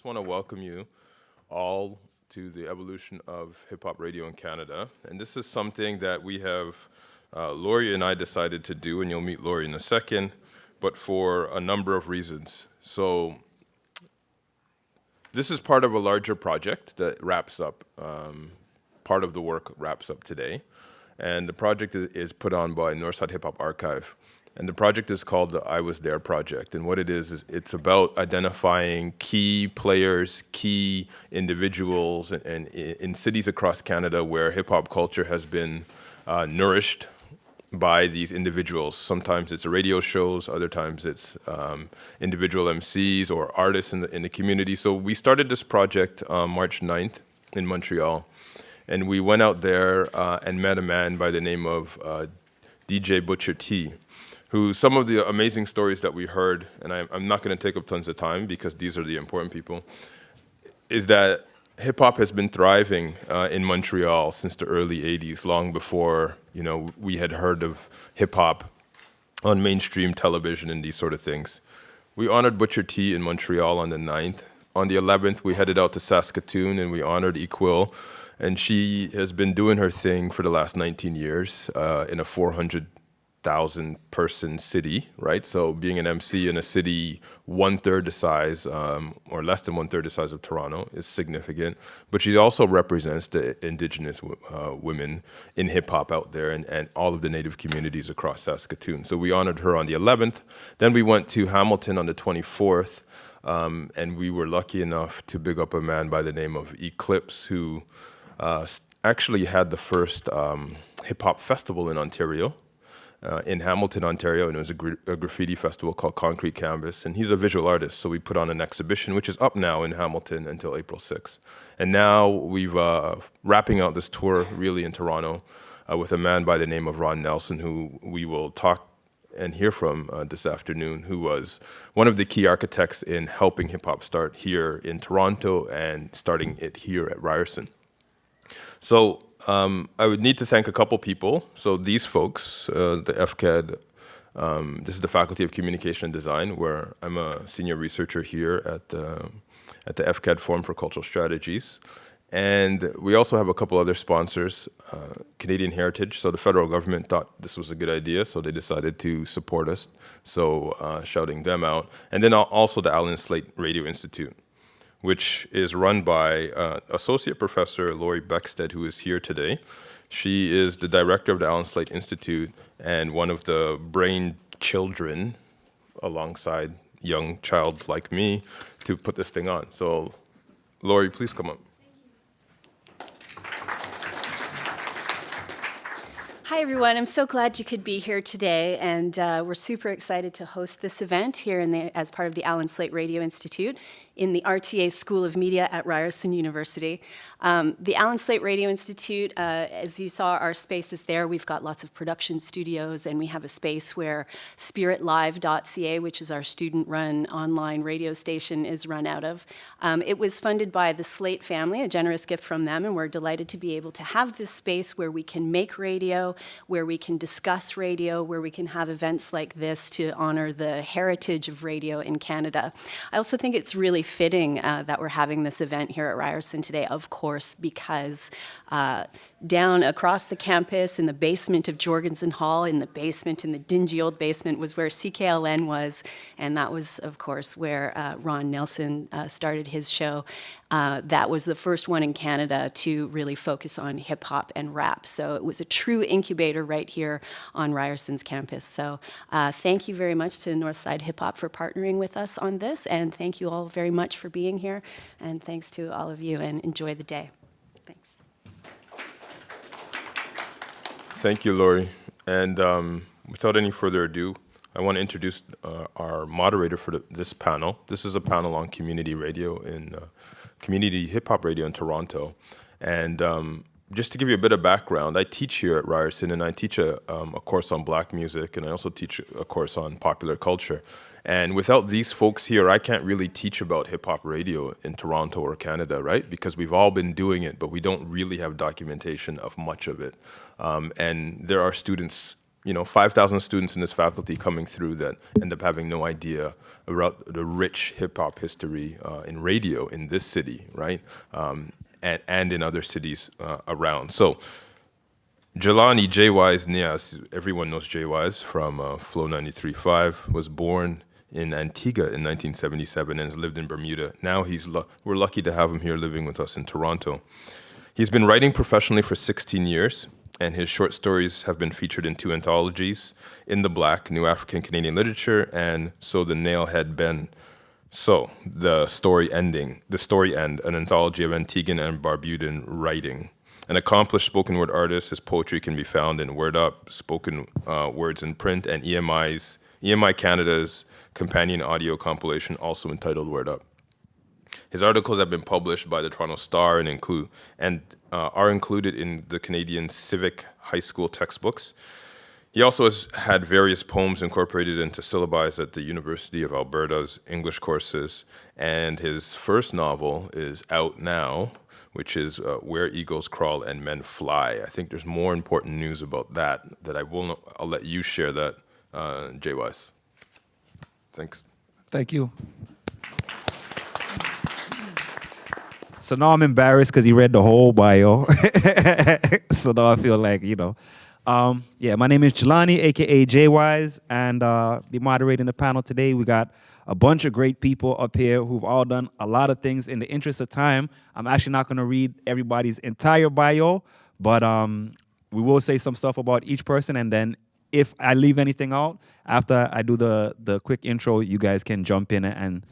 just want to welcome you all to the evolution of hip-hop radio in Canada. And this is something that we have, Laurie and I decided to do, and you'll meet Laurie in a second, but for a number of reasons. So this is part of a larger project that wraps up, part of the work wraps up today. And the project is put on by Northside Hip Hop Archive. And the project is called the I Was There Project. And what it is it's about identifying key players, key individuals and in cities across Canada where hip hop culture has been nourished by these individuals. Sometimes it's radio shows, other times it's individual MCs or artists in the community. So we started this project March 9th in Montreal. And we went out there and met a man by the name of DJ Butcher T, who some of the amazing stories that we heard, and I'm not going to take up tons of time because these are the important people, is that hip-hop has been thriving in Montreal since the early 80s, long before we had heard of hip-hop on mainstream television and these sort of things. We honored Butcher T in Montreal on the 9th. On the 11th, we headed out to Saskatoon and we honored Equil, and she has been doing her thing for the last 19 years in a 400,000 person city, right? So being an MC in a city 1/3 the size, or less than 1/3 the size of Toronto is significant. But she also represents the Indigenous women in hip hop out there and all of the Native communities across Saskatoon. So we honored her on the 11th. Then we went to Hamilton on the 24th, and we were lucky enough to big up a man by the name of Eclipse, who actually had the first hip hop festival in Ontario. In Hamilton, Ontario, and it was a graffiti festival called Concrete Canvas, and he's a visual artist, so we put on an exhibition, which is up now in Hamilton until April 6th. And now we've wrapping out this tour really in Toronto with a man by the name of Ron Nelson, who we will talk and hear from this afternoon, who was one of the key architects in helping hip-hop start here in Toronto and starting it here at Ryerson. So I would need to thank a couple people. So these folks, the FCAD, this is the Faculty of Communication and Design, where I'm a senior researcher here at the FCAD Forum for Cultural Strategies. And we also have a couple other sponsors, Canadian Heritage. So the federal government thought this was a good idea, so they decided to support us. So shouting them out. And then also the Alan Slate Radio Institute, which is run by Associate Professor Laurie Beckstead, who is here today. She is the director of the Alan Slate Institute and one of the brain children, alongside young child like me, to put this thing on. So, Laurie, please come up. Hi, everyone. I'm so glad you could be here today, and we're super excited to host this event here as part of the Alan Slate Radio Institute in the RTA School of Media at Ryerson University. The Alan Slate Radio Institute, as you saw, our space is there. We've got lots of production studios, and we have a space where spiritlive.ca, which is our student-run online radio station, is run out of. It was funded by the Slate family, a generous gift from them, and we're delighted to be able to have this space where we can make radio, where we can discuss radio, where we can have events like this to honor the heritage of radio in Canada. I also think it's really fitting that we're having this event here at Ryerson today, of course, because down across the campus in the basement of Jorgensen Hall, in the dingy old basement, was where CKLN was, and that was, of course, where Ron Nelson started his show. That was the first one in Canada to really focus on hip-hop and rap. So it was a true incubator right here on Ryerson's campus. So thank you very much to Northside Hip Hop for partnering with us on this, and thank you all very much for being here, and thanks to all of you, and enjoy the day. Thanks. Thank you, Laurie. And without any further ado, I want to introduce our moderator for this panel. This is a panel on community radio community hip-hop radio in Toronto. And just to give you a bit of background, I teach here at Ryerson, and I teach a course on black music, and I also teach a course on popular culture. And without these folks here, I can't really teach about hip-hop radio in Toronto or Canada, right? Because we've all been doing it, but we don't really have documentation of much of it. And there are students 5,000 students in this faculty coming through that end up having no idea about the rich hip hop history in radio in this city, right? And in other cities around. So Jelani J. Wise Nias, everyone knows J. Wise from Flow 93.5, was born in Antigua in 1977 and has lived in Bermuda. Now we're lucky to have him here living with us in Toronto. He's been writing professionally for 16 years, and his short stories have been featured in 2 anthologies, In the Black, New African Canadian Literature, and So the Nailhead Ben. So, The Story End, an anthology of Antiguan and Barbudan writing. An accomplished spoken word artist, his poetry can be found in Word Up, Spoken Words in Print, and EMI Canada's companion audio compilation, also entitled Word Up. His articles have been published by the Toronto Star and are included in the Canadian Civic High School textbooks. He also has had various poems incorporated into syllabi at the University of Alberta's English courses, and his first novel is out now, which is Where Eagles Crawl and Men Fly. I think there's more important news about that I'll let you share that, Jay Wise. Thanks. Thank you. So now I'm embarrassed because he read the whole bio. So now I feel like, my name is Jelani, a.k.a. J-Wise, and be moderating the panel today. We got a bunch of great people up here who've all done a lot of things. In the interest of time, I'm actually not going to read everybody's entire bio, but we will say some stuff about each person, and then if I leave anything out, after I do the quick intro, you guys can jump in and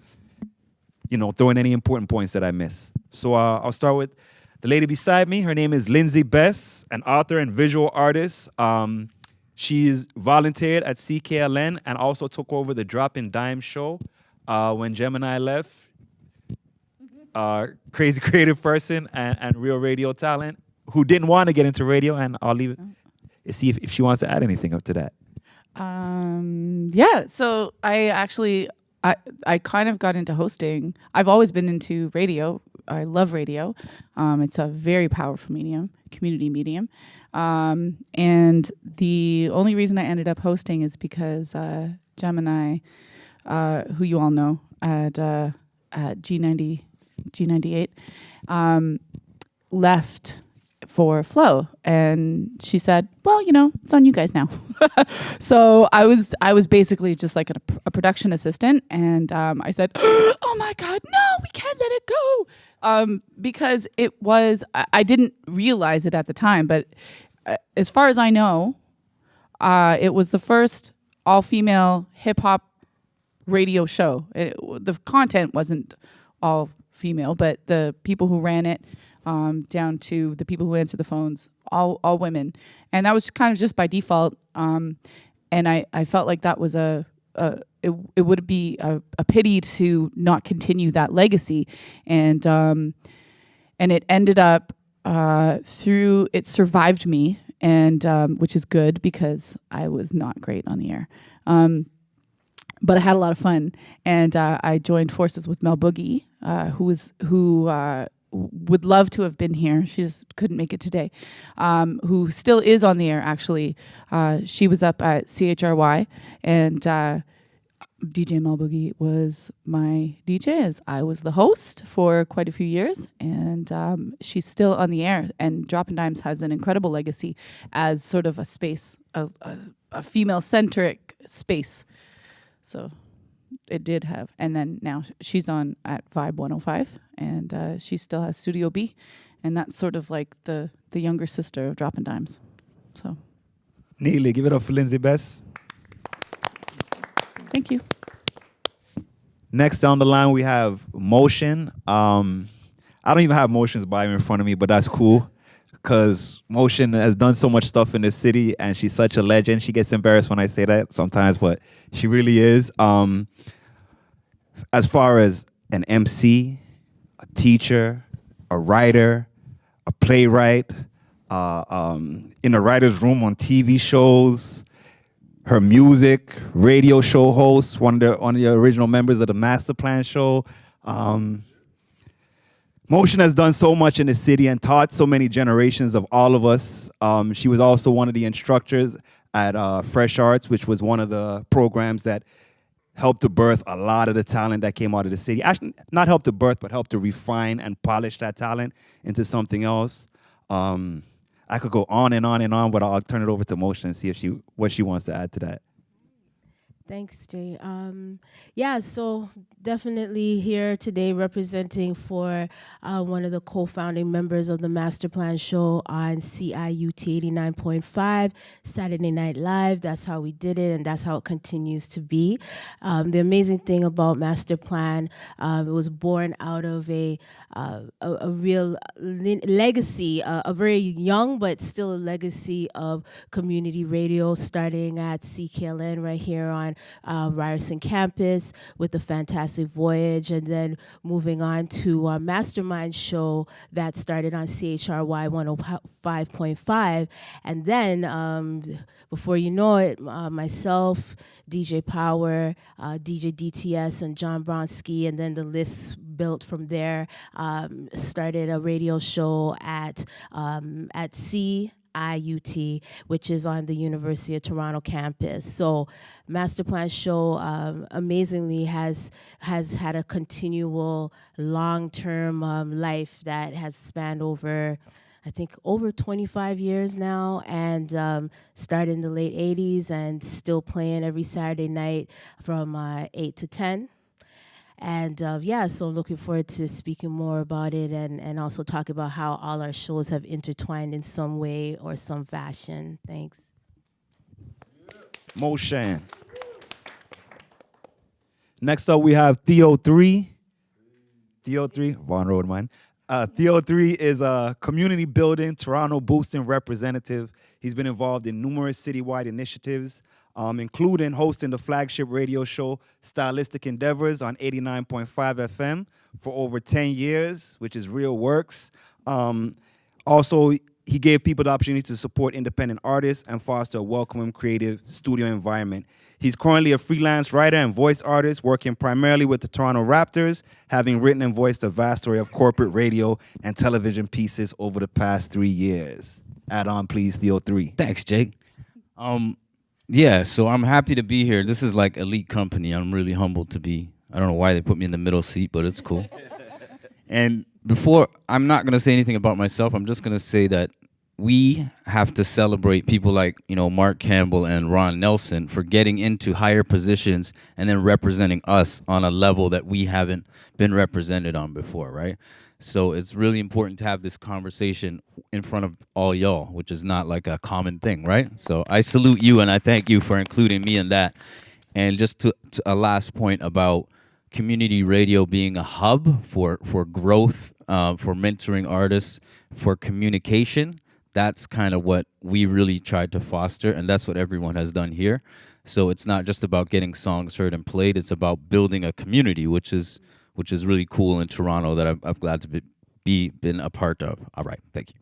throw in any important points that I miss. So I'll start with the lady beside me. Her name is Lindsay Bess, an author and visual artist. She's volunteered at CKLN and also took over the Drop in Dime show when Gemini left. Crazy creative person and real radio talent who didn't want to get into radio, and I'll leave it to see if she wants to add anything up to that. So I kind of got into hosting. I've always been into radio. I love radio. It's a very powerful medium, community medium. And the only reason I ended up hosting is because Gemini, who you all know at G98, left for Flow, and she said, well, it's on you guys now. So I was basically just like a production assistant, and I said, oh my God, no, we can't let it go, because I didn't realize it at the time, but as far as I know, it was the first all-female hip-hop radio show. The content wasn't all female, but the people who ran it, down to the people who answer the phones, all women. And that was kind of just by default. And I felt like that was it would be a pity to not continue that legacy. And it ended up it survived me, and which is good because I was not great on the air. But I had a lot of fun, and I joined forces with Mel Boogie, who would love to have been here. She just couldn't make it today. Who still is on the air, actually. She was up at CHRY, and DJ Mel Boogie was my DJ, as I was the host for quite a few years, and she's still on the air. And Droppin' Dimes has an incredible legacy as sort of a space, a female-centric space. So it did have. And then now she's on at Vibe 105, and she still has Studio B, and that's sort of like the younger sister of Droppin' Dimes. So, Neely, give it up for Lindsay Bess. Thank you. Next down the line, we have Motion. I don't even have Motion's bio in front of me, but that's cool because Motion has done so much stuff in this city, and she's such a legend. She gets embarrassed when I say that sometimes, but she really is. As far as an MC, a teacher, a writer, a playwright, in a writer's room on TV shows, her music, radio show host, one of the original members of the Masterplan show. Motion has done so much in the city and taught so many generations of all of us. She was also one of the instructors at Fresh Arts, which was one of the programs that helped to birth a lot of the talent that came out of the city. Actually, not help to birth, but help to refine and polish that talent into something else. I could go on and on and on, but I'll turn it over to Motion and see if what she wants to add to that. Thanks, Jay. Yeah, so definitely here today representing for one of the co-founding members of the Masterplan show on CIUT 89.5, Saturday Night Live. That's how we did it, and that's how it continues to be. The amazing thing about Masterplan, it was born out of a real legacy, a very young but still a legacy of community radio, starting at CKLN right here on Ryerson campus with the Fantastic Voyage, and then moving on to our Mastermind show that started on CHRY 105.5. And then, before you know it, myself, DJ Power, DJ DTS, and John Bronsky, and then the list built from there, started a radio show at CIUT, which is on the University of Toronto campus. So Masterplan show amazingly has had a continual long-term life that has spanned over, I think, over 25 years now, and started in the late 80s and still playing every Saturday night from 8 to 10. And yeah, so looking forward to speaking more about it and also talk about how all our shows have intertwined in some way or some fashion. Thanks. Motion. Next up, we have Theo 3. Theo 3, Von Roadman. Theo 3 is a community building, Toronto boosting representative. He's been involved in numerous citywide initiatives, including hosting the flagship radio show Stylistic Endeavours on 89.5 FM for over 10 years, which is real works. Also, he gave people the opportunity to support independent artists and foster a welcoming, creative studio environment. He's currently a freelance writer and voice artist, working primarily with the Toronto Raptors, having written and voiced a vast array of corporate radio and television pieces over the past 3 years. Add on, please, Theo 3. Thanks, Jake. Yeah, so I'm happy to be here. This is like elite company. I'm really humbled to be. I don't know why they put me in the middle seat, but it's cool. And before, I'm not going to say anything about myself. I'm just going to say that we have to celebrate people like, Mark Campbell and Ron Nelson for getting into higher positions and then representing us on a level that we haven't been represented on before, right? So it's really important to have this conversation in front of all y'all, which is not like a common thing, right? So I salute you and I thank you for including me in that. And just to a last point about community radio being a hub for growth, for mentoring artists, for communication, that's kind of what we really tried to foster, and that's what everyone has done here. So it's not just about getting songs heard and played, it's about building a community, which is really cool in Toronto that I'm glad to been a part of. All right, thank you.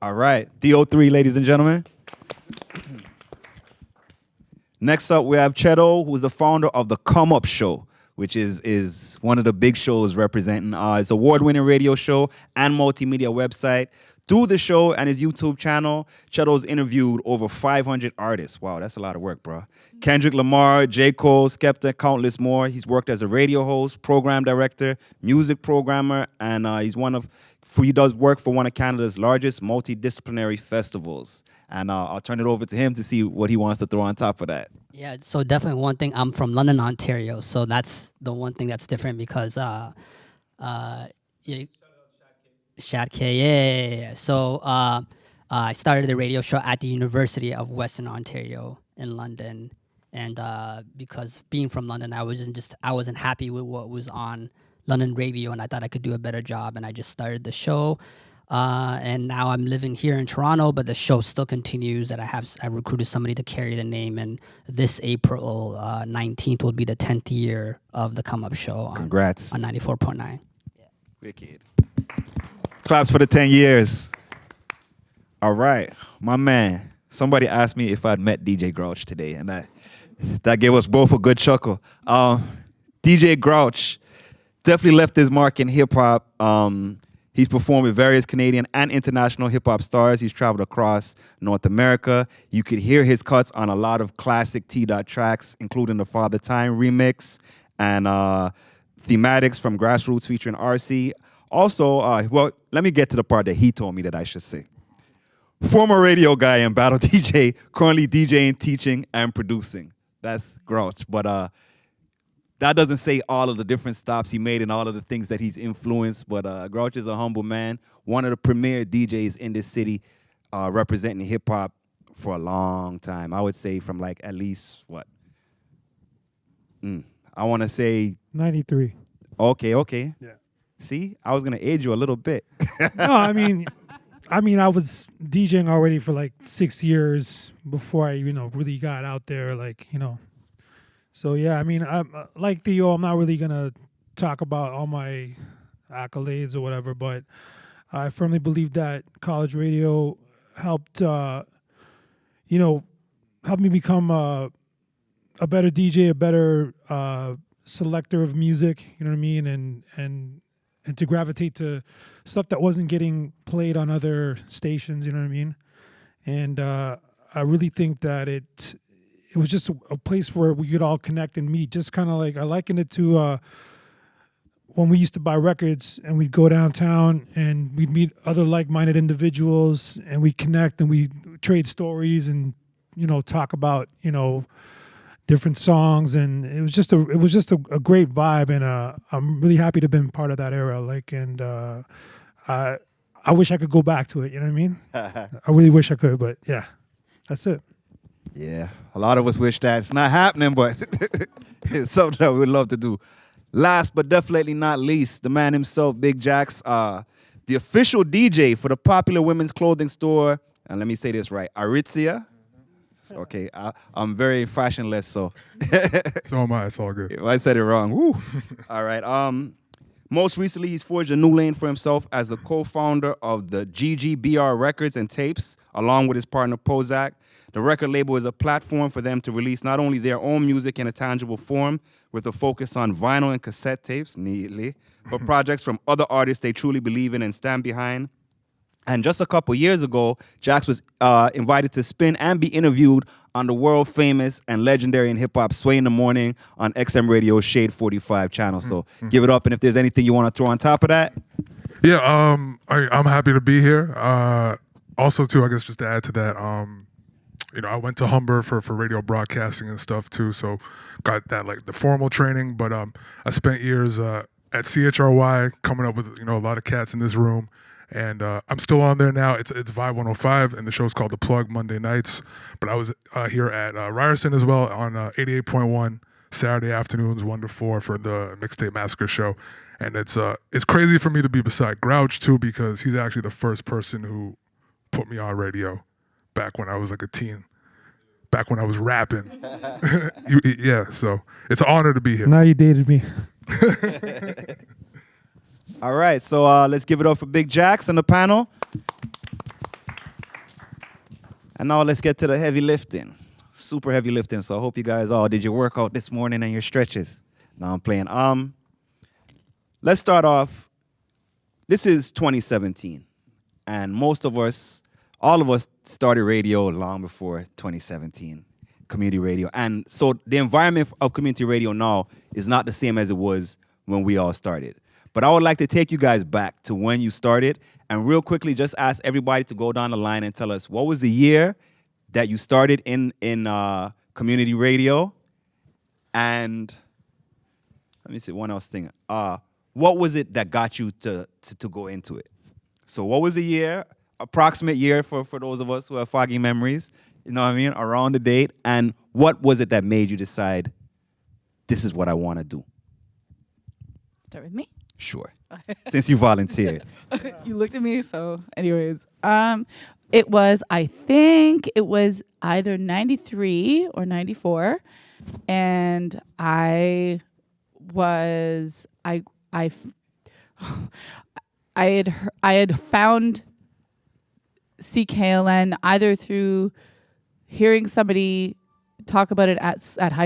All right, Theo 3, ladies and gentlemen. Next up, we have Chedo, who's the founder of The Come Up Show, which is one of the big shows representing his award-winning radio show and multimedia website. Through the show and his YouTube channel, Chedo's interviewed over 500 artists. Wow, that's a lot of work, bro. Kendrick Lamar, J. Cole, Skepta, countless more. He's worked as a radio host, program director, music programmer, and he does work for one of Canada's largest multidisciplinary festivals. And I'll turn it over to him to see what he wants to throw on top of that. Yeah, so definitely one thing, I'm from London, Ontario, so that's the one thing that's different because Shad K, yeah. So I started the radio show at the University of Western Ontario in London, and because being from London, I wasn't happy with what was on London radio, and I thought I could do a better job, and I just started the show. And now I'm living here in Toronto, but the show still continues, and I recruited somebody to carry the name, and this April 19th will be the 10th year of the Come Up Show. Congrats. On 94.9. Yeah. Wicked. Claps for the 10 years. All right, my man. Somebody asked me if I'd met DJ Grouch today, and that gave us both a good chuckle. DJ Grouch definitely left his mark in hip hop. He's performed with various Canadian and international hip-hop stars. He's traveled across North America. You could hear his cuts on a lot of classic T-Dot tracks, including the Father Time remix and Thematics from Grassroots featuring RC. Also, well, let me get to the part that he told me that I should say. Former radio guy and battle DJ, currently DJing, teaching, and producing. That's Grouch. But that doesn't say all of the different stops he made and all of the things that he's influenced. But Grouch is a humble man, one of the premier DJs in this city, representing hip-hop for a long time. I would say from like at least, what? I want to say... 93. Okay. Yeah. See, I was going to age you a little bit. No, I mean, I was DJing already for like 6 years before I, really got out there, So, yeah, I mean, I'm like Theo, I'm not really going to talk about all my accolades or whatever, but I firmly believe that college radio helped, helped me become a better DJ, a better selector of music, you know what I mean, and to gravitate to stuff that wasn't getting played on other stations, you know what I mean? And I really think that it was just a place where we could all connect and meet, just kind of like, I liken it to when we used to buy records and we'd go downtown and we'd meet other like-minded individuals and we'd connect and we'd trade stories and, talk about, different songs, and it was just a great vibe, and I'm really happy to have been part of that era. I wish I could go back to it. You know what I mean? I really wish I could, but yeah, that's it. Yeah, a lot of us wish that it's not happening, but it's something that we would love to do. Last but definitely not least, the man himself, Big Jax, the official DJ for the popular women's clothing store, and let me say this right, Aritzia. Okay, I'm very fashionless, so. So am I. It's all good. If I said it wrong, woo. All right. Most recently, he's forged a new lane for himself as the co-founder of the GGBR Records and Tapes, along with his partner Pozak. The record label is a platform for them to release not only their own music in a tangible form, with a focus on vinyl and cassette tapes, neatly, but projects from other artists they truly believe in and stand behind. And just a couple years ago, Jax was invited to spin and be interviewed on the world-famous and legendary in hip-hop Sway in the Morning on XM Radio's Shade 45 channel. So give it up, and if there's anything you want to throw on top of that. Yeah, I'm happy to be here. Also, too, I guess just to add to that, I went to Humber for radio broadcasting and stuff, too, so got that, the formal training. But I spent years at CHRY coming up with, a lot of cats in this room. And I'm still on there now. It's Vibe 105, and the show's called The Plug Monday nights. But I was here at Ryerson as well on 88.1 Saturday afternoons, 1 to 4 for the Mixtape Massacre show. And it's crazy for me to be beside Grouch too, because he's actually the first person who put me on radio back when I was like a teen, back when I was rapping. Yeah, so it's an honor to be here. Now you dated me. All right, so let's give it up for Big Jax and the panel. And now let's get to the heavy lifting. Super heavy lifting, so I hope you guys all did your workout this morning and your stretches. No, I'm playing. Let's start off. This is 2017, and all of us started radio long before 2017, community radio. And so the environment of community radio now is not the same as it was when we all started. But I would like to take you guys back to when you started and real quickly just ask everybody to go down the line and tell us what was the year that you started in community radio, and let me see one else thing. What was it that got you to go into it? So what was the year, approximate year for those of us who have foggy memories, you know what I mean, around the date, and what was it that made you decide this is what I want to do? Start with me? Sure. Since you volunteered. You looked at me, so anyways. I think it was either 93 or 94. And I had found CKLN either through hearing somebody talk about it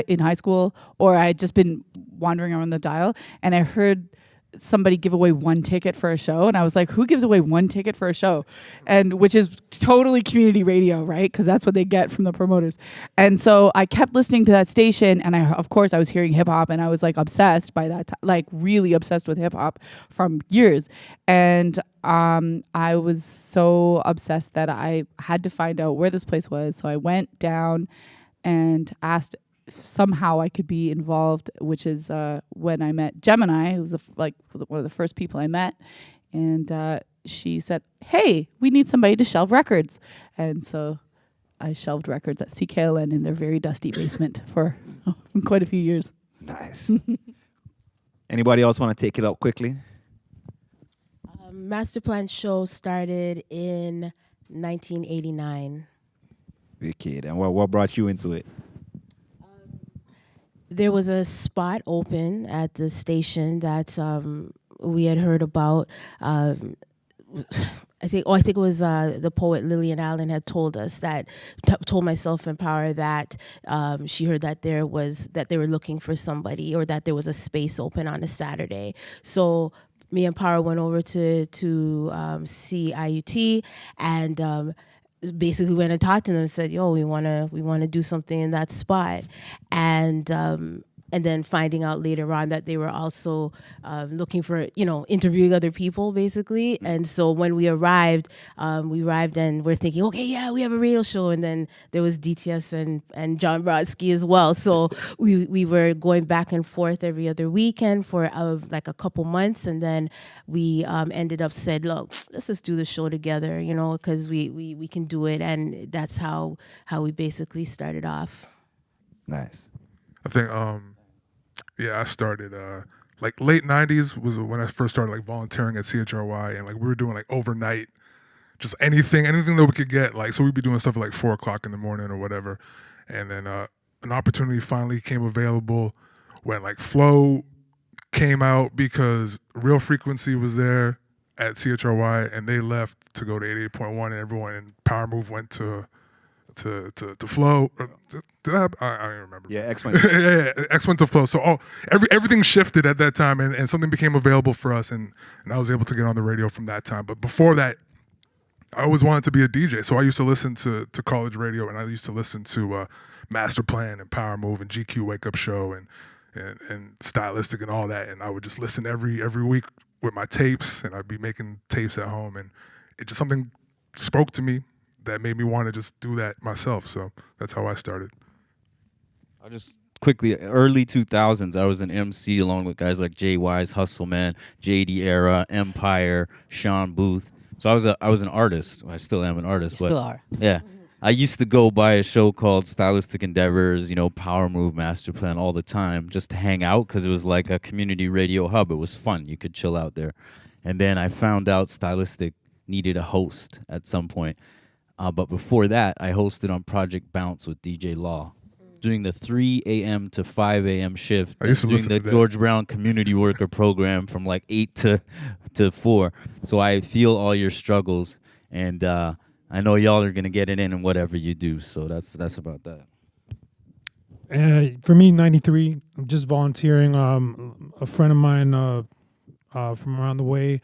in high school, or I had just been wandering around the dial, and I heard somebody give away one ticket for a show, and I was like, who gives away one ticket for a show? And which is totally community radio, right? Because that's what they get from the promoters. And so I kept listening to that station, and of course I was hearing hip hop, and I was like obsessed by that, like really obsessed with hip hop from years. And I was so obsessed that I had to find out where this place was. So I went down and asked somehow I could be involved, which is when I met Gemini, who was one of the first people I met. And she said, hey, we need somebody to shelve records. And so I shelved records at CKLN in their very dusty basement for quite a few years. Nice. Anybody else want to take it up quickly? Masterplan show started in 1989. Wicked. And what brought you into it? There was a spot open at the station that we had heard about. I think it was the poet Lillian Allen had told us that, told myself and Power that she heard that they were looking for somebody, or that there was a space open on a Saturday. So me and Power went over to CIUT and basically went and talked to them and said, yo, we want to do something in that spot. And then finding out later on that they were also looking for, interviewing other people, basically. And so when we arrived and we're thinking, okay, yeah, we have a radio show. And then there was DTS and John Brodsky as well. So we were going back and forth every other weekend for like a couple months. And then we ended up said, look, let's just do the show together, because we can do it. And that's how we basically started off. Nice. I think, I started like late 90s was when I first started like volunteering at CHRY, and like we were doing like overnight, just anything that we could get. Like, so we'd be doing stuff at like 4 o'clock in the morning or whatever. And then an opportunity finally came available when like Flow came out, because Real Frequency was there at CHRY and they left to go to 88.1, and everyone in Power Move went to Flow. Did I don't even remember. Yeah, X went. X went to Flow. So everything shifted at that time, and something became available for us, and I was able to get on the radio from that time. But before that, I always wanted to be a DJ. So I used to listen to college radio, and I used to listen to Masterplan and Power Move and GQ Wake Up Show and Stylistic and all that. And I would just listen every week with my tapes, and I'd be making tapes at home, and it just something spoke to me that made me want to just do that myself. So that's how I started. I'll just quickly, early 2000s, I was an MC along with guys like Jay Wise, Hustle Man, JD Era, Empire, Sean Booth. So I was an artist. I still am an artist. You still are. Yeah. I used to go by a show called Stylistic Endeavours, Power Move, Masterplan all the time, just to hang out, because it was like a community radio hub. It was fun. You could chill out there. And then I found out Stylistic needed a host at some point. But before that, I hosted on Project Bounce with DJ Law, doing the 3 a.m. to 5 a.m. shift. I used to doing listen the to that. George Brown Community Worker Program from like 8 to 4. So I feel all your struggles, and I know y'all are gonna get it in whatever you do. So that's about that. For me, 93, I'm just volunteering. A friend of mine from around the way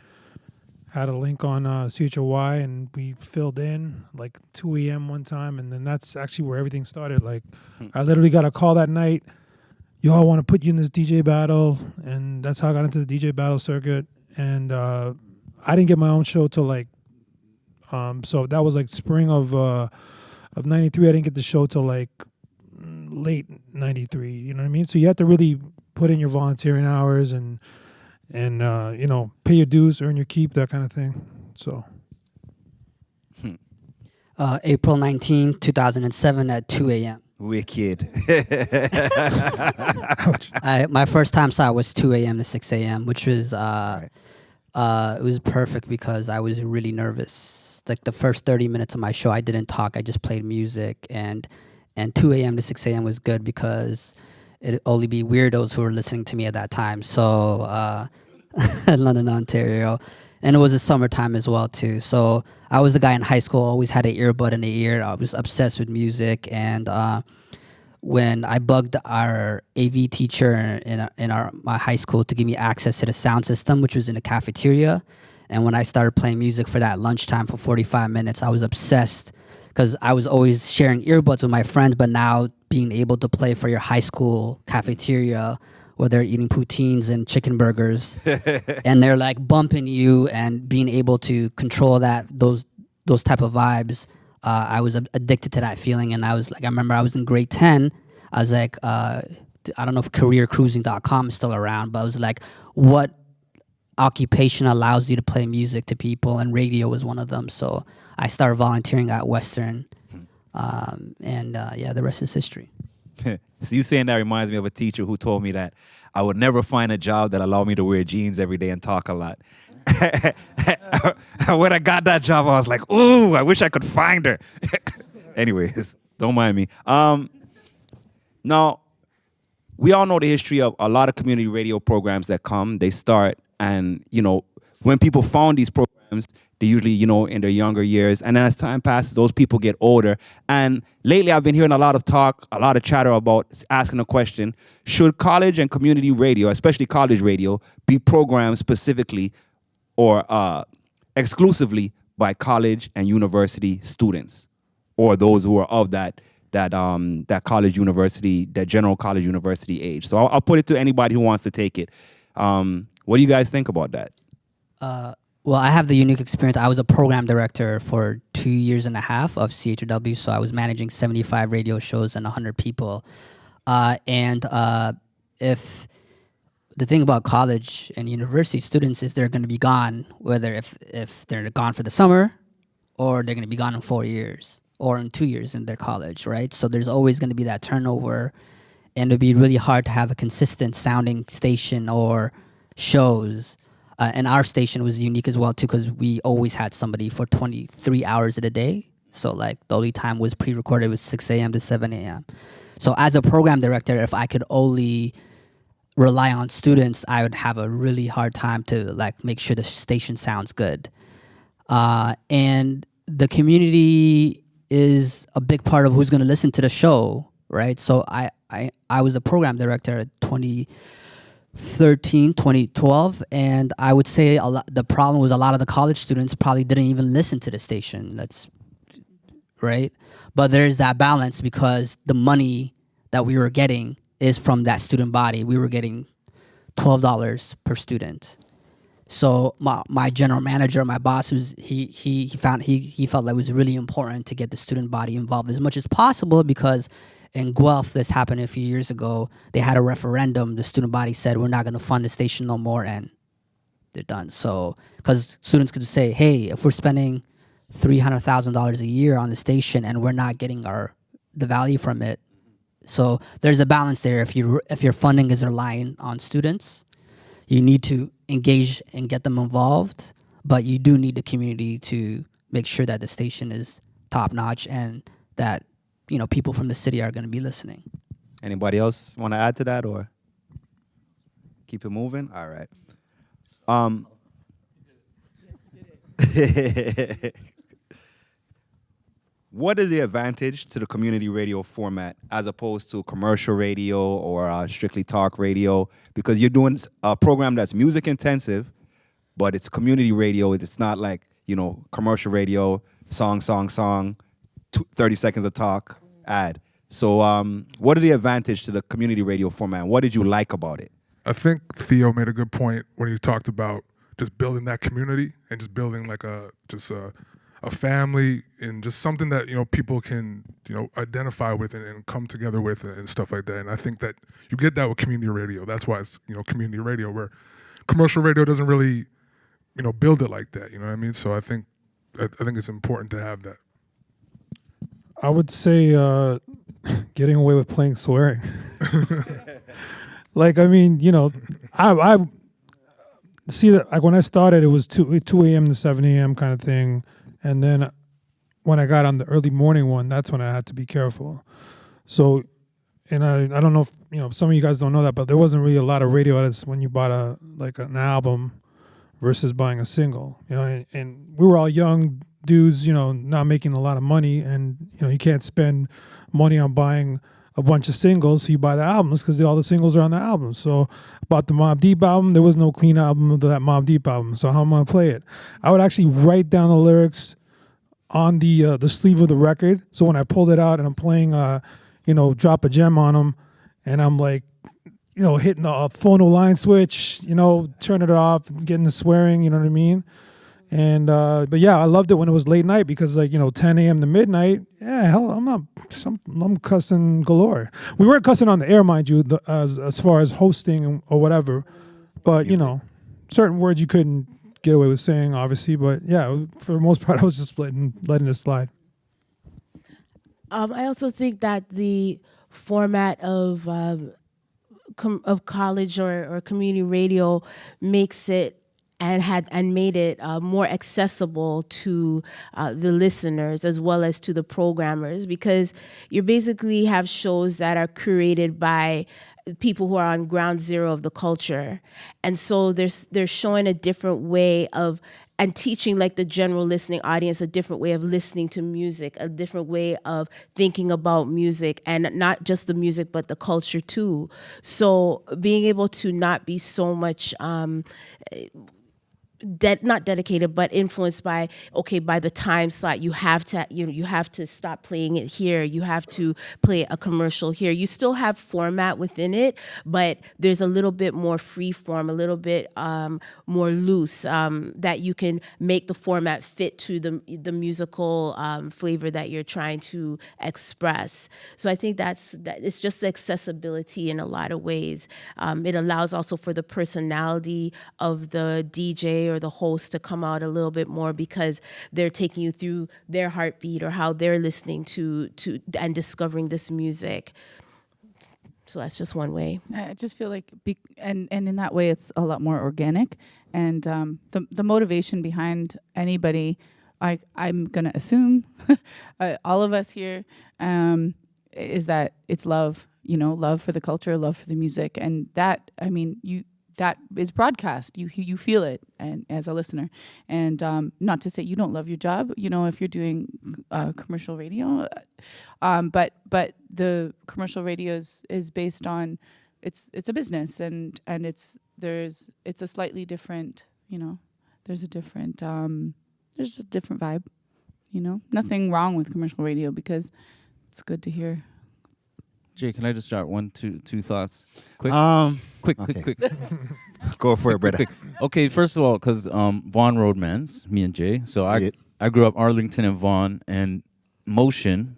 had a link on CHOY, and we filled in like 2 a.m. one time, and then that's actually where everything started. Like, I literally got a call that night, yo, I want to put you in this DJ battle, and that's how I got into the DJ battle circuit. And I didn't get my own show till like, so that was like spring of 93. I didn't get the show till like late 93, you know what I mean? So you have to really put in your volunteering hours and pay your dues, earn your keep, that kind of thing. So April 19, 2007 at 2 a.m. Wicked. My first time slot was 2 a.m. to 6 a.m., which was Right. it was perfect because I was really nervous. Like the first 30 minutes of my show, I didn't talk. I just played music, and 2 a.m. to 6 a.m. was good because it'd only be weirdos who were listening to me at that time. So London, Ontario. And it was the summertime as well, too. So I was the guy in high school, always had an earbud in the ear. I was obsessed with music. And when I bugged our AV teacher in my high school to give me access to the sound system, which was in the cafeteria. And when I started playing music for that lunchtime for 45 minutes, I was obsessed because I was always sharing earbuds with my friends, but now being able to play for your high school cafeteria where they're eating poutines and chicken burgers and they're like bumping you and being able to control those type of vibes. I was addicted to that feeling, and I remember I was in grade 10. I was like, I don't know if careercruising.com is still around, but I was like, what occupation allows you to play music to people? And radio was one of them. So I started volunteering at Western, the rest is history. So you saying that reminds me of a teacher who told me that I would never find a job that allowed me to wear jeans every day and talk a lot. When I got that job, I was like, ooh, I wish I could find her. Anyways, don't mind me. Now, we all know the history of a lot of community radio programs that come, they start, and, when people found these programs, they usually, in their younger years. And then as time passes, those people get older. And lately, I've been hearing a lot of talk, a lot of chatter about asking the question, should college and community radio, especially college radio, be programmed specifically or exclusively by college and university students, or those who are of that college university, that general college university age? So I'll put it to anybody who wants to take it. What do you guys think about that? Well, I have the unique experience. I was a program director for 2.5 years of CHW, so I was managing 75 radio shows and 100 people. If the thing about college and university students is they're going to be gone, whether if they're gone for the summer or they're going to be gone in 4 years or in 2 years in their college, right? So there's always going to be that turnover, and it'd be really hard to have a consistent sounding station or shows. And our station was unique as well, too, because we always had somebody for 23 hours in a day. So, the only time was pre-recorded was 6 a.m. to 7 a.m. So as a program director, if I could only rely on students, I would have a really hard time to, make sure the station sounds good. And the community is a big part of who's going to listen to the show, right? So I was a program director at 2012, and I would say the problem was a lot of the college students probably didn't even listen to the station. That's right. But there's that balance because the money that we were getting is from that student body. We were getting $12 per student. So my general manager, my boss, he felt that it was really important to get the student body involved as much as possible, because in Guelph, this happened a few years ago. They had a referendum. The student body said, we're not going to fund the station no more, and they're done. So, because students could say, hey, if we're spending $300,000 a year on the station and we're not getting the value from it. So there's a balance there. If your funding is relying on students, you need to engage and get them involved, but you do need the community to make sure that the station is top notch and that people from the city are going to be listening. Anybody else want to add to that or keep it moving? All right. What is the advantage to the community radio format as opposed to commercial radio or strictly talk radio? Because you're doing a program that's music intensive, but it's community radio. It's not like, commercial radio, song, 30 seconds of talk, ad. So what are the advantage to the community radio format? What did you like about it? I think Theo made a good point when he talked about just building that community and just building a family and just something that people can identify with and come together with and stuff like that. And I think that you get that with community radio. That's why it's community radio, where commercial radio doesn't really build it like that. You know what I mean? So I think it's important to have that. I would say getting away with playing swearing. I see that when I started, it was 2 a.m. to 7 a.m. kind of thing. And then when I got on the early morning one, that's when I had to be careful. So, and I don't know if, some of you guys don't know that, but there wasn't really a lot of radio edits when you bought an album versus buying a single, and we were all young dudes, not making a lot of money, and, you can't spend money on buying a bunch of singles, so you buy the albums because all the singles are on the album. So I bought the Mobb Deep album. There was no clean album of that Mobb Deep album. So how am I gonna play it? I would actually write down the lyrics on the sleeve of the record. So when I pulled it out and I'm playing, Drop a Gem on them, and I'm like, hitting the phono line switch, turning it off, getting the swearing, you know what I mean? And but yeah, I loved it when it was late night because 10 a.m. to midnight. Yeah, hell, I'm cussing galore. We weren't cussing on the air, mind you, as far as hosting or whatever. But certain words you couldn't get away with saying, obviously. But yeah, for the most part, I was just letting it slide. I also think that the format of college or community radio makes it and made it more accessible to the listeners as well as to the programmers, because you basically have shows that are curated by people who are on ground zero of the culture, and so they're showing a different way of and teaching like the general listening audience a different way of listening to music, a different way of thinking about music, and not just the music but the culture too. So being able to not be so much not dedicated, but influenced by the time slot, you have to stop playing it here. You have to play a commercial here. You still have format within it, but there's a little bit more free form, a little bit more loose, that you can make the format fit to the musical flavor that you're trying to express. So I think that it's just the accessibility in a lot of ways. It allows also for the personality of the DJ or the host to come out a little bit more because they're taking you through their heartbeat or how they're listening to and discovering this music. So that's just one way. I just feel like, and in that way, it's a lot more organic. And the motivation behind anybody, I'm gonna assume, all of us here, is that it's love. Love for the culture, love for the music, and that that is broadcast. You feel it, and as a listener, and not to say you don't love your job. If you're doing commercial radio, but the commercial radio is based on it's a business, and it's a slightly different. There's a different vibe. Nothing wrong with commercial radio because it's good to hear. Jay, can I just start two thoughts? Quick. Quick. Go for it, brother. Quick. Okay, first of all, because Vaughan Roadmans, me and Jay. So I grew up Arlington and Vaughan, and Motion,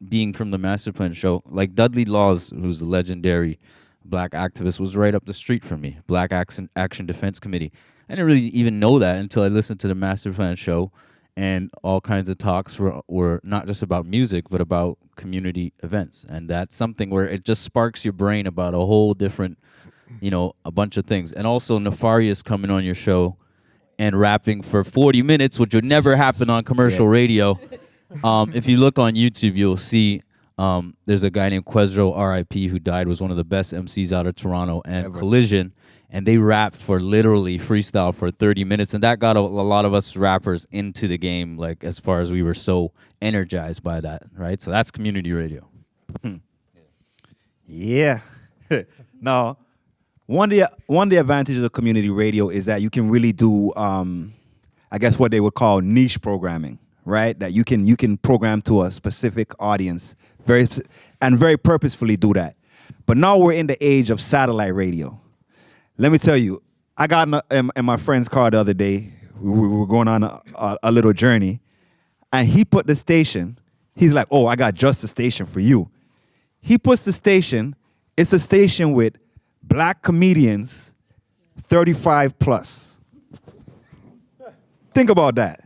being from the Masterplan show, like Dudley Laws, who's a legendary black activist, was right up the street from me. Black Action Defense Committee. I didn't really even know that until I listened to the Masterplan show. And all kinds of talks were not just about music, but about community events. And that's something where it just sparks your brain about a whole different, a bunch of things. And also Nefarious coming on your show and rapping for 40 minutes, which would never happen on commercial radio. If you look on YouTube, you'll see there's a guy named Quezro, R.I.P., who died, was one of the best MCs out of Toronto, and Collision. And they rapped for literally freestyle for 30 minutes. And that got a lot of us rappers into the game, like as far as we were so energized by that, right? So that's community radio. Yeah. Now, one of the advantages of community radio is that you can really do, I guess what they would call niche programming, right? That you can program to a specific audience very purposefully do that. But now we're in the age of satellite radio. Let me tell you, I got in my friend's car the other day. We were going on a little journey, and he put the station. He's like, "Oh, I got just the station for you." He puts the station. It's a station with black comedians, 35 plus. Think about that.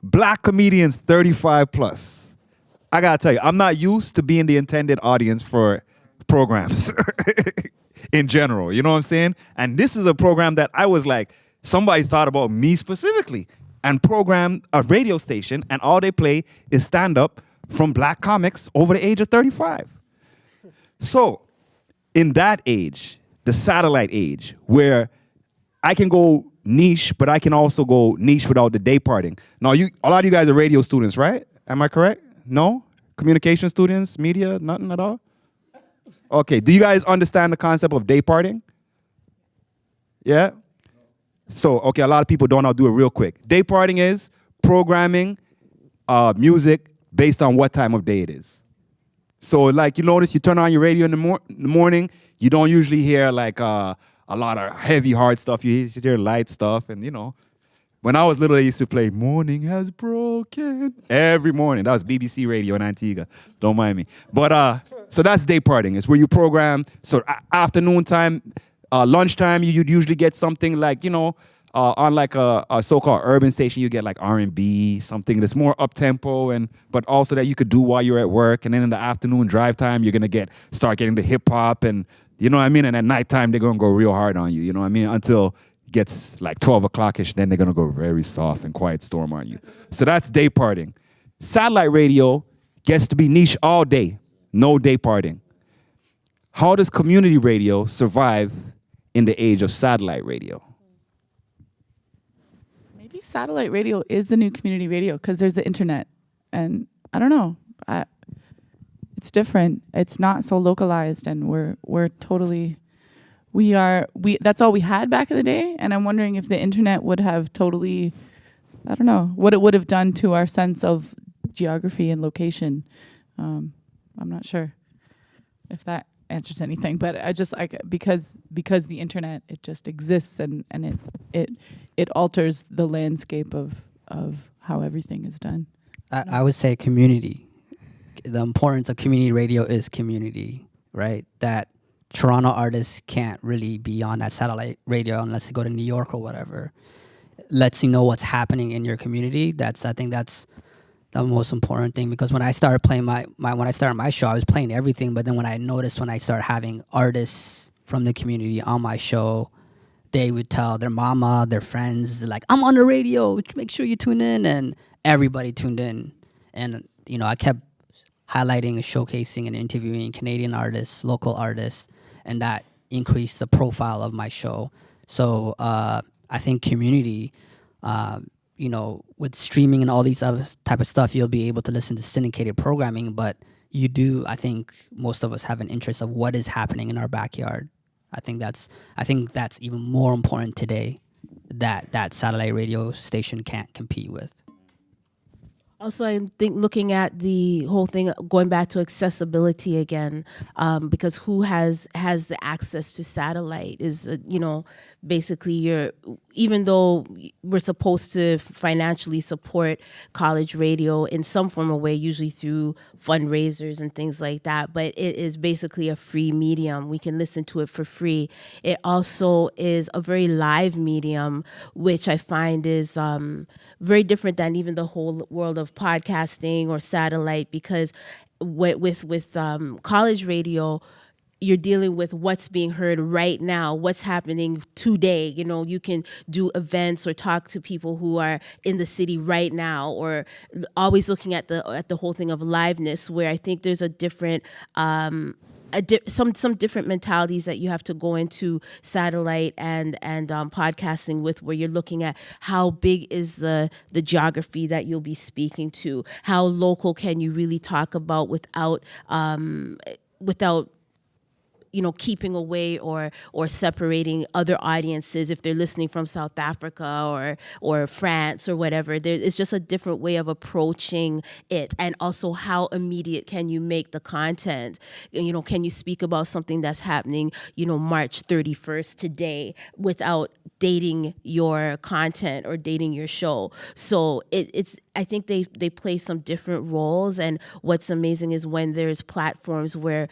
Black comedians, 35 plus. I gotta tell you, I'm not used to being the intended audience for programs. In general, you know what I'm saying? And this is a program that I was like, somebody thought about me specifically and programmed a radio station, and all they play is stand-up from black comics over the age of 35. So in that age, the satellite age, where I can go niche, but I can also go niche without the day parting. Now, a lot of you guys are radio students, right? Am I correct? No? Communication students, media, nothing at all? Okay, do you guys understand the concept of day parting? Yeah? So, okay, a lot of people don't. I'll do it real quick. Day parting is programming music based on what time of day it is. So, like, you notice you turn on your radio in the morning, you don't usually hear, like, a lot of heavy, hard stuff. You hear light stuff, and, you know. When I was little, I used to play Morning Has Broken every morning. That was BBC Radio in Antigua. Don't mind me. But, so that's day parting. It's where you program. So afternoon time, lunchtime, you'd usually get something like, you know, on like a so-called urban station, you get like R&B, something that's more up-tempo, but also that you could do while you're at work. And then in the afternoon drive time, you're going to start getting the hip-hop and, you know what I mean? And at nighttime, they're going to go real hard on you, you know what I mean? Until gets like 12 o'clock-ish, then they're going to go very soft and quiet storm on you. So that's day parting. Satellite radio gets to be niche all day, no day parting. How does community radio survive in the age of satellite radio? Maybe satellite radio is the new community radio because there's the internet. And I don't know. It's different. It's not so localized, and we're totally... that's all we had back in the day, and I'm wondering if the internet would have totally, I don't know, what it would have done to our sense of geography and location. I'm not sure if that answers anything, but I just because the internet, it just exists and it alters the landscape of how everything is done. I would say community. The importance of community radio is community, right? That Toronto artists can't really be on that satellite radio unless they go to New York or whatever. Lets you know what's happening in your community. I think that's the most important thing, because when I started playing when I started my show, I was playing everything, but then when I started having artists from the community on my show, they would tell their mama, their friends, they're like, I'm on the radio, make sure you tune in, and everybody tuned in. And you know, I kept highlighting and showcasing and interviewing Canadian artists, local artists, and that increased the profile of my show. So I think community, you know, with streaming and all these other type of stuff, you'll be able to listen to syndicated programming, but I think most of us have an interest of what is happening in our backyard. I think that's even more important today that satellite radio station can't compete with. Also, I think looking at the whole thing, going back to accessibility again, because who has the access to satellite is, you know, basically even though we're supposed to financially support college radio in some form or way, usually through fundraisers and things like that, but it is basically a free medium. We can listen to it for free. It also is a very live medium, which I find is very different than even the whole world of podcasting or satellite, because with college radio, you're dealing with what's being heard right now, what's happening today. You know, you can do events or talk to people who are in the city right now, or always looking at the whole thing of liveness, where I think there's a different some different mentalities that you have to go into satellite and podcasting with, where you're looking at how big is the geography that you'll be speaking to, how local can you really talk about without you know, keeping away or separating other audiences if they're listening from South Africa or France or whatever. It's just a different way of approaching it. And also, how immediate can you make the content? You know, can you speak about something that's happening, you know, March 31st today without dating your content or dating your show? So I think they play some different roles, and what's amazing is when there's platforms where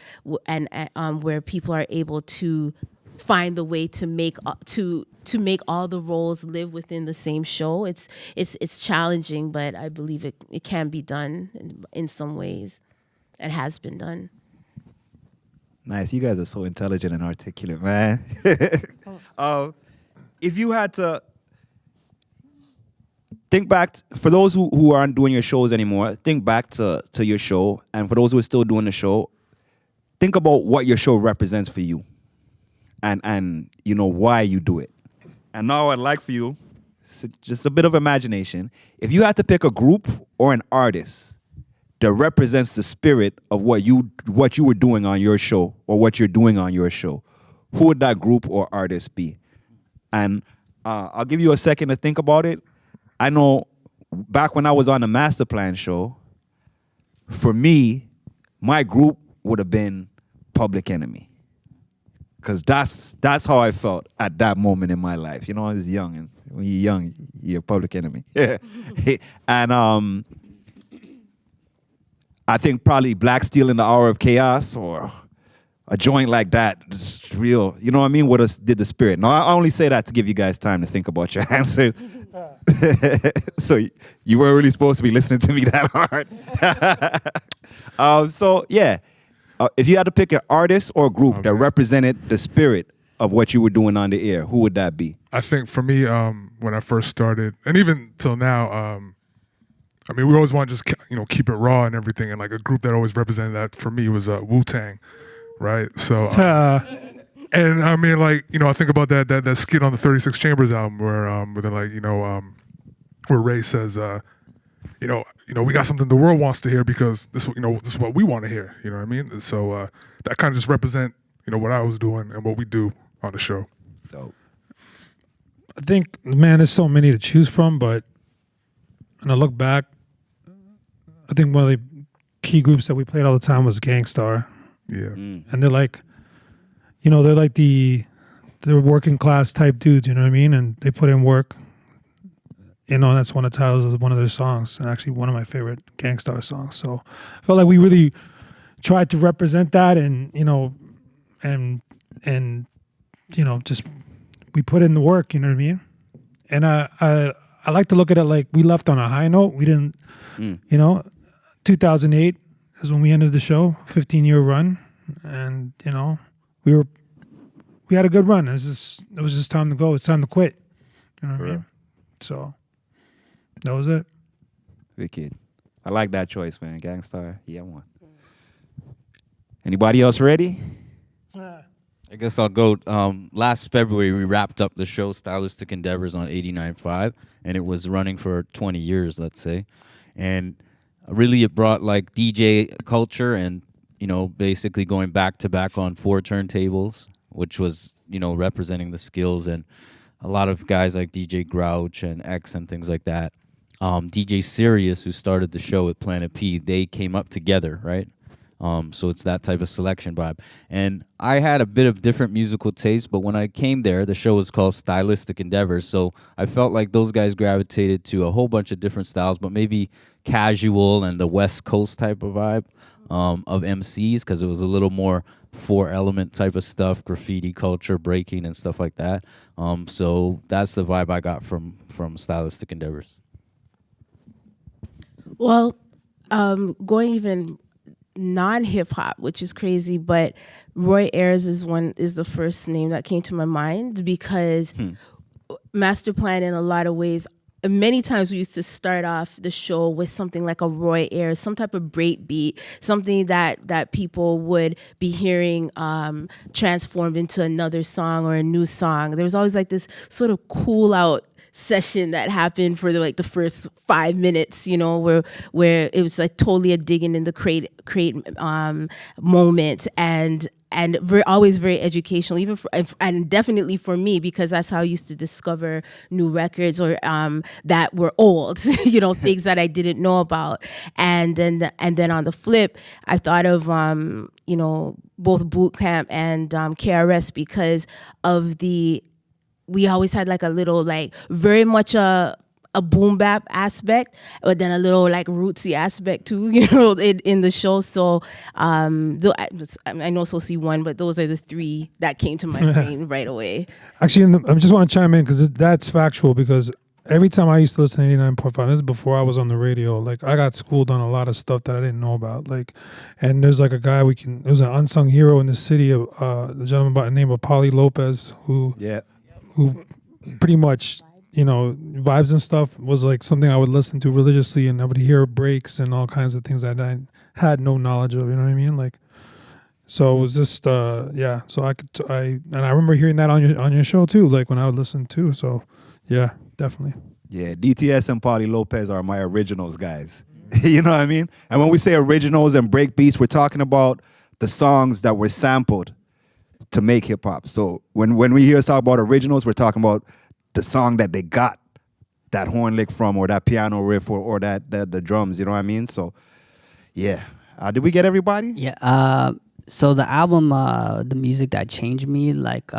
people are able to find the way to make all the roles live within the same show. It's challenging, but I believe it can be done in some ways, and has been done. Nice, you guys are so intelligent and articulate, man. If you had to think back, for those who aren't doing your shows anymore, think back to your show. And for those who are still doing the show, think about what your show represents for you and you know, why you do it. And now I'd like for you, just a bit of imagination, if you had to pick a group or an artist that represents the spirit of what you were doing on your show or what you're doing on your show, who would that group or artist be? And I'll give you a second to think about it. I know back when I was on the Masterplan show, for me, my group would have been Public Enemy. Because that's how I felt at that moment in my life. You know, I was young, and when you're young, you're Public Enemy. And I think probably Black Steel in the Hour of Chaos or a joint like that, just real, you know what I mean, what us did the spirit. No, I only say that to give you guys time to think about your answers. So you weren't really supposed to be listening to me that hard. So yeah, if you had to pick an artist or a group that represented the spirit of what you were doing on the air, who would that be? I think for me, when I first started, and even till now, I mean, we always want to just keep it raw and everything, and like a group that always represented that for me was Wu-Tang, right? So, and I mean, like I think about that skit on the 36 Chambers album where they're like, where Ray says, we got something the world wants to hear because this is what we want to hear. You know what I mean? So that kind of just represent what I was doing and what we do on the show. Dope. I think, man, there's so many to choose from, but when I look back, I think one of the key groups that we played all the time was Gangstar. Yeah. And they're like, they're working class type dudes, you know what I mean? And they put in work. That's one of the titles of one of their songs, and actually one of my favorite Gangstar songs. So I felt like we really tried to represent that, and just we put in the work, you know what I mean? And I like to look at it like we left on a high note. We didn't, 2008 is when we ended the show, 15-year run, and we had a good run. It was just time to go. It's time to quit. You know what I mean? So that was it. Wicked. I like that choice, man. Gangstar. Yeah, one. Anybody else ready? I guess I'll go. Last February, we wrapped up the show Stylistic Endeavours on 89.5, and it was running for 20 years, let's say. And really it brought like DJ culture and, basically going back to back on 4 turntables, which was, representing the skills, and a lot of guys like DJ Grouch and X and things like that. DJ Sirius, who started the show at Planet P, they came up together, right? So it's that type of selection vibe. And I had a bit of different musical taste, but when I came there, the show was called Stylistic Endeavours. So I felt like those guys gravitated to a whole bunch of different styles, but maybe casual and the West Coast type of vibe of MCs, because it was a little more 4-element type of stuff, graffiti culture, breaking and stuff like that. So that's the vibe I got from Stylistic Endeavours. Well, going even non-hip hop, which is crazy, but Roy Ayers is the first name that came to my mind because Masterplan, in a lot of ways, many times we used to start off the show with something like a Roy Ayers, some type of break beat, something that people would be hearing transformed into another song or a new song. There was always like this sort of cool out session that happened for the first 5 minutes, where it was like totally a digging in the crate moment, and always very educational, even and definitely for me, because that's how I used to discover new records or that were old, things that I didn't know about. And then on the flip, I thought of both Boot Camp and KRS because of we always had like a little very much a boom bap aspect, but then a little rootsy aspect too, in the show. So I know Soci one, but those are the 3 that came to my brain right away. Actually, I just want to chime in because that's factual, because every time I used to listen to 89.5, this is before I was on the radio, I got schooled on a lot of stuff that I didn't know about. And there's a guy there's an unsung hero in the city, a gentleman by the name of Paulie Lopez, who pretty much, vibes and stuff was something I would listen to religiously, and I would hear breaks and all kinds of things that I had no knowledge of, you know what I mean? So it was just, so I remember hearing that on your show too, when I would listen too. So yeah, definitely. Yeah, DTS and Paulie Lopez are my originals guys. You know what I mean? And when we say originals and break beats, we're talking about the songs that were sampled to make hip hop. So when we hear us talk about originals, we're talking about the song that they got that horn lick from, or that piano riff, or that the drums. You know what I mean? So yeah, did we get everybody? Yeah. So the album, the music that changed me, like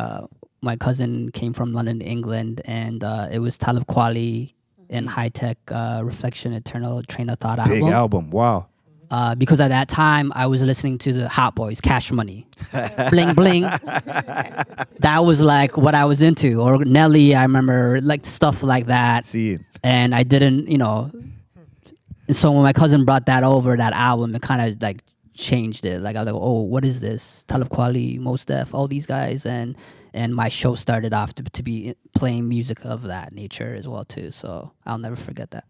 my cousin came from London, England, and it was Talib Kweli and High Tech Reflection Eternal Train of Thought Big album. Wow. Because at that time I was listening to the Hot Boys, Cash Money, Bling Bling. That was like what I was into. Or Nelly, I remember, like stuff like that. See it. And I didn't, so when my cousin brought that over, that album, it kind of like changed it. Like I was like, oh, what is this? Talib Kweli, Mos Def, all these guys, and my show started off to be playing music of that nature as well too. So I'll never forget that.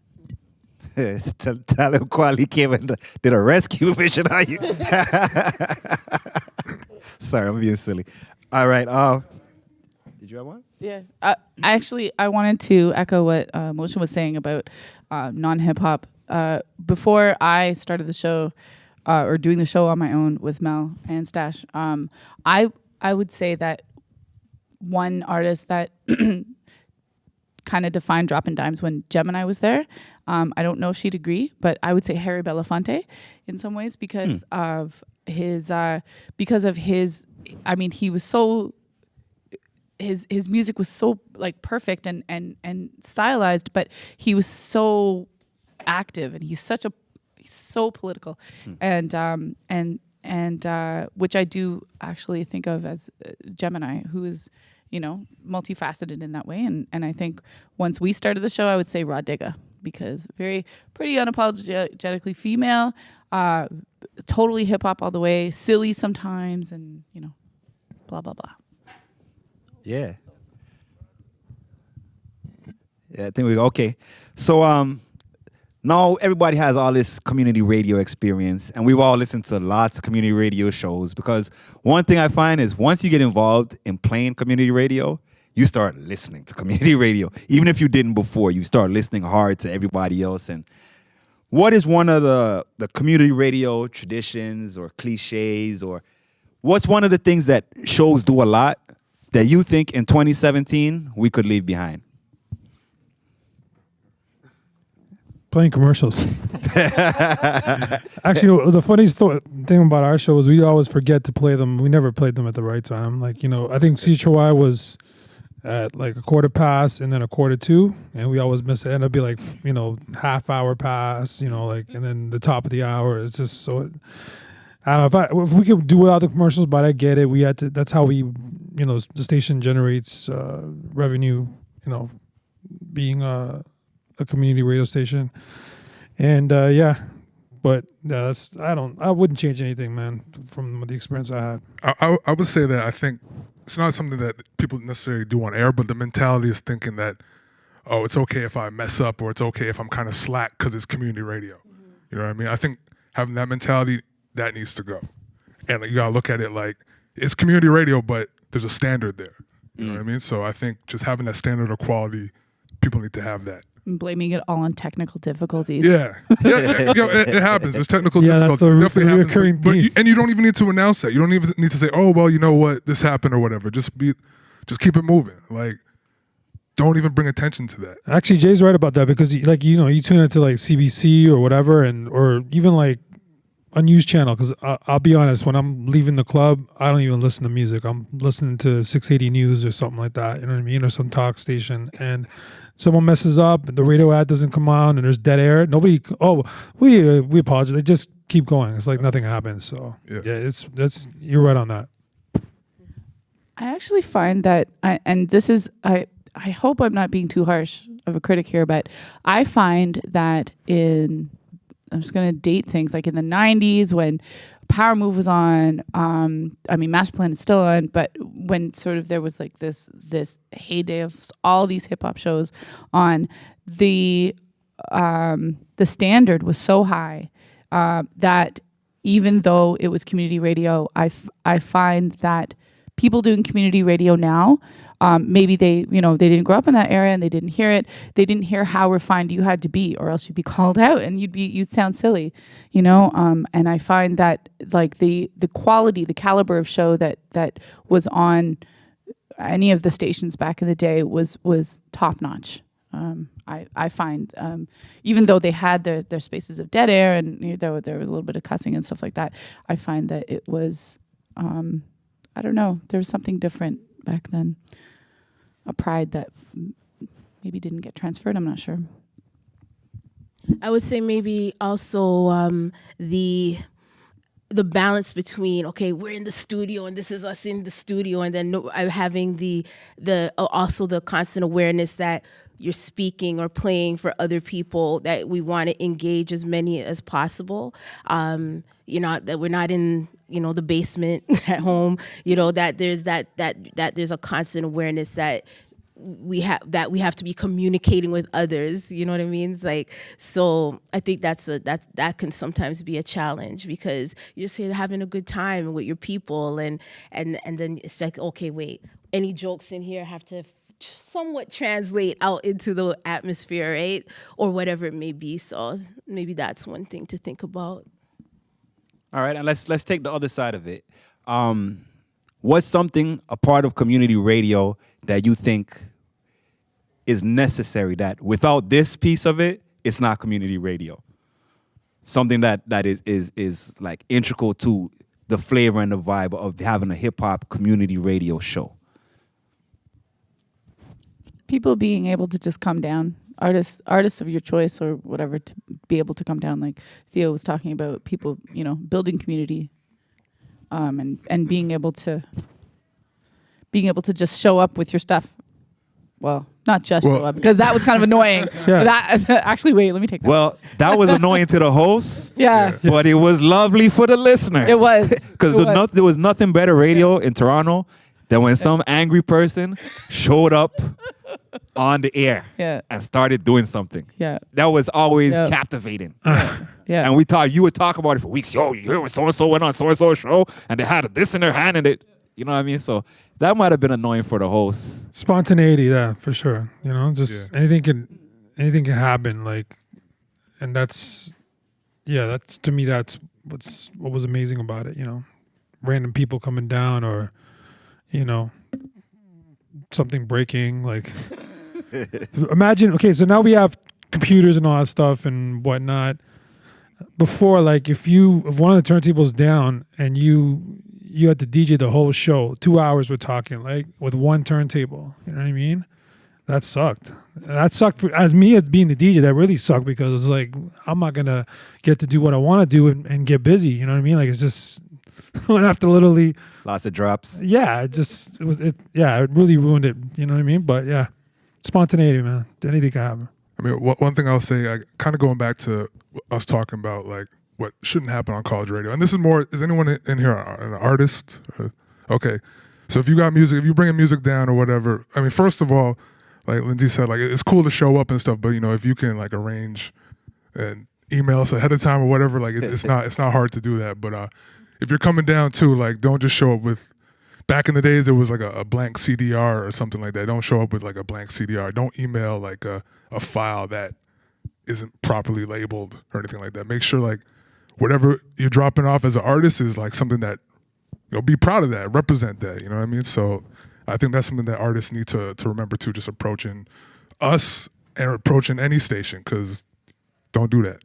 Talib Kweli came and did a rescue mission on you. Sorry, I'm being silly. All right. Did you have one? Yeah. I wanted to echo what Moshe was saying about non-hip hop. Before I started the show, or doing the show on my own with Mel and Stash, I would say that one artist that kind of defined Droppin' Dimes when Gemini was there. I don't know if she'd agree, but I would say Harry Belafonte in some ways because of his, I mean, he was so, his music was so like perfect and stylized, but he was so active, and he's so political, and which I do actually think of as Gemini, who is, multifaceted in that way. And I think once we started the show, I would say Rah Digga, because pretty unapologetically female, totally hip hop all the way, silly sometimes, and blah blah blah. Yeah. Yeah, I think okay. So now everybody has all this community radio experience, and we've all listened to lots of community radio shows, because one thing I find is once you get involved in playing community radio, you start listening to community radio. Even if you didn't before, you start listening hard to everybody else. And what is one of the community radio traditions or cliches, or what's one of the things that shows do a lot that you think in 2017 we could leave behind? Playing commercials. Actually, the funniest thing about our show is we always forget to play them. We never played them at the right time. Like, I think CHY was at like a quarter past and then a quarter to, and we always miss it. And it'd be like, half hour past, and then the top of the hour. It's just so, I don't know if we could do without the commercials, but I get it. We had to, that's how we, the station generates revenue, being a community radio station. And but I wouldn't change anything, man, from the experience I had. I would say that I think it's not something that people necessarily do on air, but the mentality is thinking that, oh, it's okay if I mess up, or it's okay if I'm kind of slack because it's community radio. You know what I mean? I think having that mentality, that needs to go. And you gotta look at it like it's community radio, but there's a standard there. You know what I mean? So I think just having that standard of quality, people need to have that. Blaming it all on technical difficulties. Yeah. It happens. There's technical difficulties. That's a recurring theme. And you don't even need to announce that. You don't even need to say, oh, well, you know what, this happened or whatever. Just keep it moving. Like, don't even bring attention to that. Actually, Jay's right about that, because you tune into like CBC or whatever, or even like a news channel, because I'll be honest, when I'm leaving the club, I don't even listen to music. I'm listening to 680 News or something like that, you know what I mean, or some talk station, and someone messes up, the radio ad doesn't come on, and there's dead air. Nobody, we apologize. They just keep going. It's like nothing happens. So yeah, you're right on that. I actually find that, I hope I'm not being too harsh of a critic here, but I find that I'm just going to date things, like in the 90s when Power Move was on, Masterplan is still on, but when sort of there was like this heyday of all these hip hop shows on, the standard was so high that even though it was community radio, I find that people doing community radio now maybe they didn't grow up in that area and they didn't hear it. They didn't hear how refined you had to be, or else you'd be called out and you'd sound silly, and I find that like the quality, the caliber of show that was on any of the stations back in the day was top notch. I find even though they had their spaces of dead air and there was a little bit of cussing and stuff like that, I find that it was I don't know, there was something different back then, a pride that maybe didn't get transferred. I'm not sure. I would say maybe also the balance between, okay, we're in the studio and this is us in the studio, and then having the also the constant awareness that you're speaking or playing for other people, that we want to engage as many as possible. That we're not in the basement at home. That there's that there's a constant awareness that we have to be communicating with others. You know what I mean? So I think that can sometimes be a challenge, because you're just here having a good time with your people, and then it's like, okay, wait, any jokes in here have to somewhat translate out into the atmosphere, right? Or whatever it may be. So maybe that's one thing to think about. All right, and let's take the other side of it. What's something, a part of community radio, that you think is necessary, that without this piece of it, it's not community radio? Something that is like integral to the flavor and the vibe of having a hip hop community radio show. People being able to just come down, artists of your choice or whatever, to be able to come down, like Theo was talking about, people, building community, and being able to just show up with your stuff. Well, not just show up, because that was kind of annoying. Yeah. Actually, wait, let me take that. Well, that was annoying to the host. Yeah. But it was lovely for the listeners. It was. Because there was nothing better radio in Toronto than when some angry person showed up on the air and started doing something. Yeah. That was always captivating. Yeah. And you would talk about it for weeks. Yo, you hear what so-and-so went on so-and-so's show, and they had this in their hand, and you know what I mean? So that might have been annoying for the host. Spontaneity, yeah, for sure. Anything can happen, and that's to me, that's what was amazing about it, random people coming down, or something breaking, imagine, okay, so now we have computers and all that stuff and whatnot. Before, if one of the turntables down and you had to DJ the whole show, 2 hours we're talking, with one turntable, you know what I mean? That sucked. That sucked as being the DJ. That really sucked, because it's I'm not gonna get to do what I want to do and get busy. You know what I mean? It's just I have to literally lots of drops. Yeah, it really ruined it. You know what I mean? But yeah, spontaneity, man. Anything can happen. I mean, one thing I'll say, kind of going back to us talking about what shouldn't happen on college radio, and this is more, is anyone in here an artist? Okay, so if you got music, if you bringing music down or whatever, I mean, first of all, like Lindsay said, it's cool to show up and stuff, but if you can arrange and email us ahead of time or whatever, it's not hard to do that. But if you're coming down too, don't just show up with. Back in the days, it was a blank CDR or something like that. Don't show up with a blank CDR. Don't email a file that isn't properly labeled or anything like that. Make sure whatever you're dropping off as an artist is something that, be proud of that, represent that. You know what I mean? So I think that's something that artists need to remember too, just approaching us and approaching any station, because don't do that.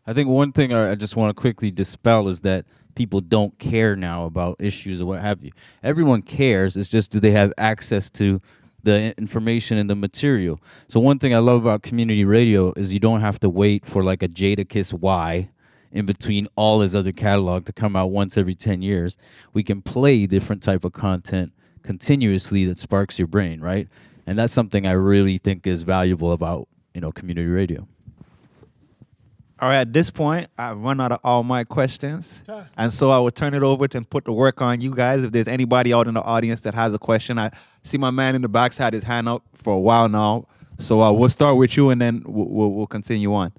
I think one thing I just want to quickly dispel is that people don't care now about issues or what have you. Everyone cares. It's just, do they have access to the information and the material? So one thing I love about community radio is you don't have to wait for a Jadakiss Y in between all his other catalog to come out once every 10 years. We can play different type of content continuously that sparks your brain, right? And that's something I really think is valuable about, community radio. All right, at this point, I've run out of all my questions. And so I will turn it over and put the work on you guys. If there's anybody out in the audience that has a question, I see my man in the back's had his hand up for a while now. So we'll start with you, and then we'll continue on.